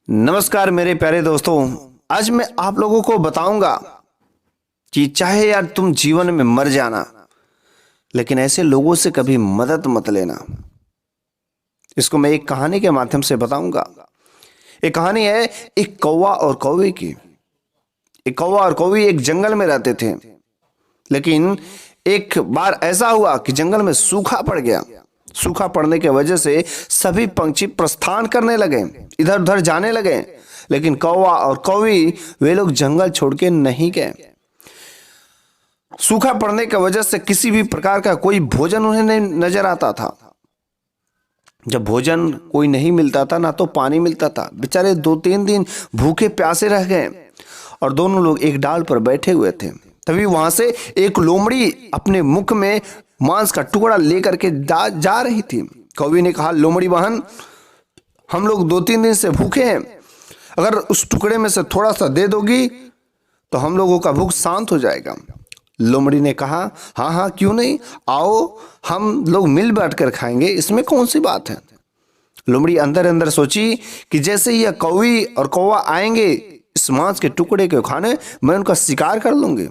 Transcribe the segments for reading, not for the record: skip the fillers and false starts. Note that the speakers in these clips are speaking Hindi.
नमस्कार मेरे प्यारे दोस्तों। आज मैं आप लोगों को बताऊंगा कि चाहे यार तुम जीवन में मर जाना, लेकिन ऐसे लोगों से कभी मदद मत लेना। इसको मैं एक कहानी के माध्यम से बताऊंगा। एक कहानी है एक कौवा और कौवे की। एक कौवा और कौवी एक जंगल में रहते थे, लेकिन एक बार ऐसा हुआ कि जंगल में सूखा पड़ गया। सूखा पड़ने की वजह से सभी पंछी प्रस्थान करने लगे, इधर उधर जाने लगे, लेकिन कौवा और कौवी वे लोग जंगल छोड़ के नहीं गए। सूखा पड़ने की वजह से किसी भी प्रकार का कोई भोजन उन्हें नहीं नजर आता था। जब भोजन कोई नहीं मिलता था, ना तो पानी मिलता था, बेचारे 2-3 दिन भूखे प्यासे रह गए और दोनों लोग एक डाल पर बैठे हुए थे। तभी वहां से एक लोमड़ी अपने मुख में मांस का टुकड़ा लेकर के जा रही थी। कौवी ने कहा, लोमड़ी बहन, हम लोग 2-3 दिन से भूखे हैं, अगर उस टुकड़े में से थोड़ा सा दे दोगी तो हम लोगों का भूख शांत हो जाएगा। लोमड़ी ने कहा, हाँ हाँ क्यों नहीं, आओ हम लोग मिल बैठ कर खाएंगे, इसमें कौन सी बात है। लोमड़ी अंदर अंदर सोची कि जैसे ही यह कौवी और कौवा आएंगे इस मांस के टुकड़े को खाने, मैं उनका शिकार कर लूंगी।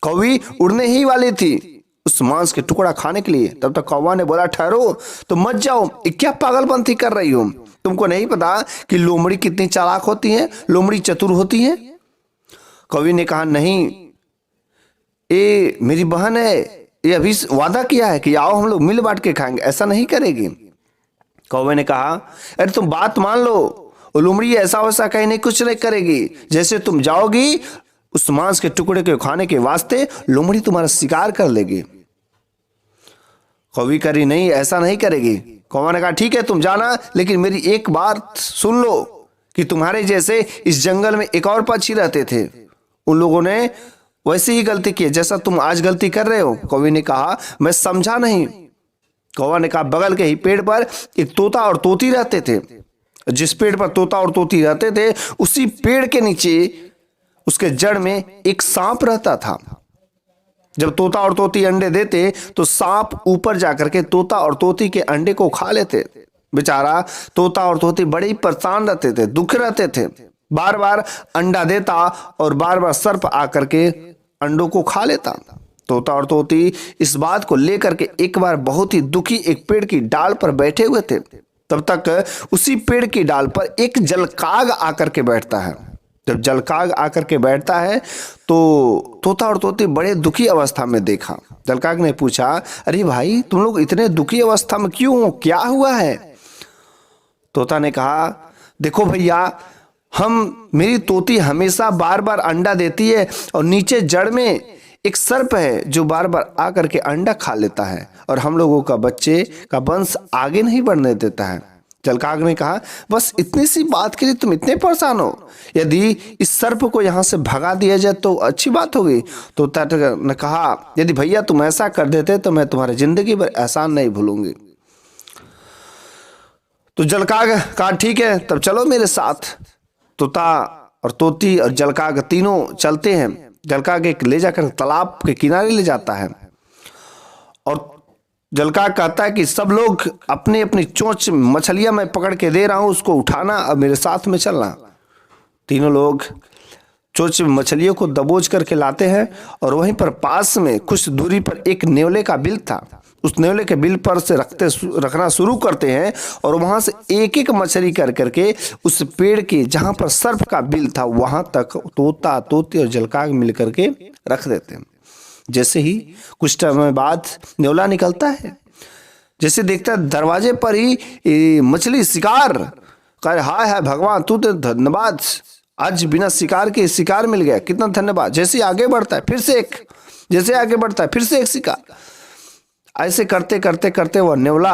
कौवी उड़ने ही वाली थी उस मांस के टुकड़ा खाने के लिए। तब तक कौवा ने बोला, ठहरो, तुम मत जाओ, क्या पागलपंथी कर रही हो, तुमको नहीं पता कि लोमड़ी कितनी चालाक होती है, लोमड़ी चतुर होती है। कौवी ने कहा, नहीं, ये मेरी बहन है, ये अभी वादा किया है कि आओ हम लोग मिल बांट के खाएंगे, ऐसा नहीं करेगी। कौवे ने कहा, अरे तुम बात मान लो, लोमड़ी ऐसा वैसा कहीं नहीं, कुछ नहीं करेगी। जैसे तुम जाओगी उस मांस के टुकड़े को खाने के वास्ते लोमड़ी तुम्हारा शिकार कर लेगी। कौवी करी, नहीं ऐसा नहीं करेगी। कौवा ने कहा, ठीक है तुम जाना, लेकिन मेरी एक बात सुन लो कि तुम्हारे जैसे इस जंगल में एक और पक्षी रहते थे, उन लोगों ने वैसे ही गलती की जैसा तुम आज गलती कर रहे हो। कौवी ने कहा, मैं समझा नहीं। कौवा ने कहा, बगल के ही पेड़ पर एक तोता और तोती रहते थे। जिस पेड़ पर तोता और तोती रहते थे, उसी पेड़ के नीचे उसके जड़ में एक सांप रहता था। जब तोता और तोती अंडे देते तो सांप ऊपर जाकर के तोता और तोती के अंडे को खा लेते। बेचारा तोता और तोती बड़े ही परेशान रहते थे, दुख रहते थे। बार बार अंडा देता और बार बार सर्प आकर के अंडों को खा लेता। तोता और तोती इस बात को लेकर के एक बार बहुत ही दुखी एक पेड़ की डाल पर बैठे हुए थे। तब तक उसी पेड़ की डाल पर एक जलकाग आकर के बैठता है। जब जलकाग आकर के बैठता है तो तोता और तोती बड़े दुखी अवस्था में देखा। जलकाग ने पूछा, अरे भाई तुम लोग इतने दुखी अवस्था में क्यों हो, क्या हुआ है। तोता ने कहा, देखो भैया, मेरी तोती हमेशा बार बार अंडा देती है और नीचे जड़ में एक सर्प है जो बार बार आकर के अंडा खा लेता है और हम लोगों का बच्चे का वंश आगे नहीं बढ़ने देता है। जलकाग ने कहा, बस इतनी सी बात के लिए तुम इतने परेशान हो, यदि इस सर्प को यहाँ से भगा दिया जाए तो अच्छी बात होगी। तो तोता ने कहा, यदि भैया तुम ऐसा कर देते तो मैं तुम्हारी जिंदगी भर एहसान नहीं भूलूंगी। तो जलकाग कहा, ठीक है तब चलो मेरे साथ। तोता और तोती और जलकाग तीनों चलते हैं। जलकाग एक ले जाकर तालाब के किनारे ले जाता है और जलकाग कहता है कि सब लोग अपनी अपनी चोंच मछलियां मैं पकड़ के दे रहा हूं, उसको उठाना और मेरे साथ में चलना। तीनों लोग चोंच मछलियों को दबोच करके लाते हैं और वहीं पर पास में कुछ दूरी पर एक नेवले का बिल था। उस नेवले के बिल पर से रखना शुरू करते हैं और वहां से एक एक मछली कर करके उस पेड़ के जहां पर सर्प का बिल था वहां तक तोता तोती और जलकाग मिल करके रख देते हैं। जैसे ही कुछ समय बाद नेवला निकलता है, जैसे देखता है दरवाजे पर ही मछली शिकार कर, हाय हाय भगवान तू तो धन्यवाद, आज बिना शिकार के शिकार मिल गया, कितना धन्यवाद। जैसे आगे बढ़ता है फिर से एक, जैसे आगे बढ़ता है फिर से एक शिकार। ऐसे करते करते करते वह नेवला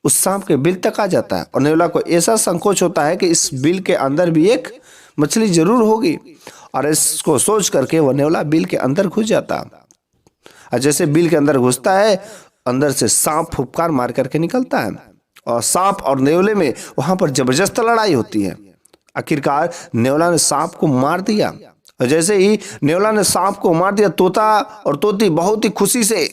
उस सांप के बिल तक आ जाता है और नेवला को ऐसा संकोच होता है कि इस बिल के अंदर भी एक मछली जरूर होगी, और इसको सोच करके वह नेवला बिल के अंदर घुस जाता है। और जैसे बिल के अंदर घुसता है, अंदर से सांप फुफकार मार करके निकलता है और सांप और नेवले में वहां पर जबरदस्त लड़ाई होती है। आखिरकार नेवला ने सांप को मार दिया और जैसे ही नेवला ने सांप को मार दिया, तोता और तोती बहुत ही खुशी से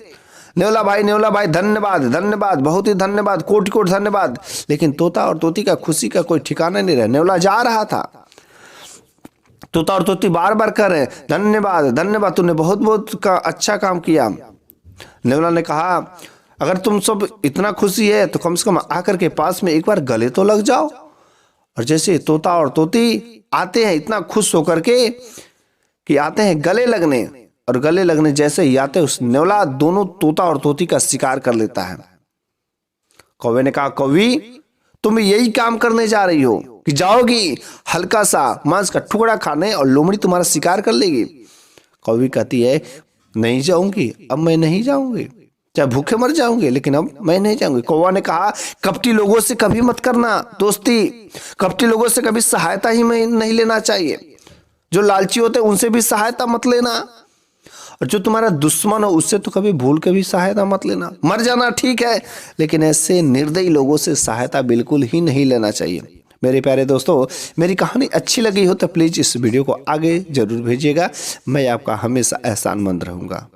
नेवला भाई धन्यवाद धन्यवाद, बहुत ही धन्यवाद, कोटि कोटि धन्यवाद। लेकिन तोता और तोती का खुशी का कोई ठिकाना नहीं रहा। नेवला जा रहा था, तोता और तोती बार बार कह रहे धन्यवाद धन्यवाद, तूने बहुत बहुत अच्छा काम किया। नेवला ने कहा अगर तुम सब इतना खुशी है तो कम से कम आकर के पास में एक बार गले तो लग जाओ। और जैसे तोता और तोती आते हैं इतना खुश होकर के कि आते हैं गले लगने, और गले लगने जैसे ही आते उस नेवला दोनों तोता और तोती का शिकार कर लेता है। कौवे ने कहा कौवी तुम यही काम करने जा रही हो कि जाओगी हल्का सा मांस का टुकड़ा खाने और लोमड़ी तुम्हारा शिकार कर लेगी। कौवी कहती है नहीं जाऊंगी, अब मैं नहीं जाऊंगी, चाहे भूखे मर जाऊंगे लेकिन अब मैं नहीं जाऊंगी। कौवा ने कहा कपटी लोगों से कभी मत करना दोस्ती, कपटी लोगों से कभी सहायता ही नहीं लेना चाहिए। जो लालची होते हैं उनसे भी सहायता मत लेना, और जो तुम्हारा दुश्मन हो उससे तो कभी भूल के भी सहायता मत लेना। मर जाना ठीक है लेकिन ऐसे निर्दयी लोगों से सहायता बिल्कुल ही नहीं लेना चाहिए। मेरे प्यारे दोस्तों, मेरी कहानी अच्छी लगी हो तो प्लीज इस वीडियो को आगे जरूर भेजिएगा। मैं आपका हमेशा एहसानमंद रहूंगा।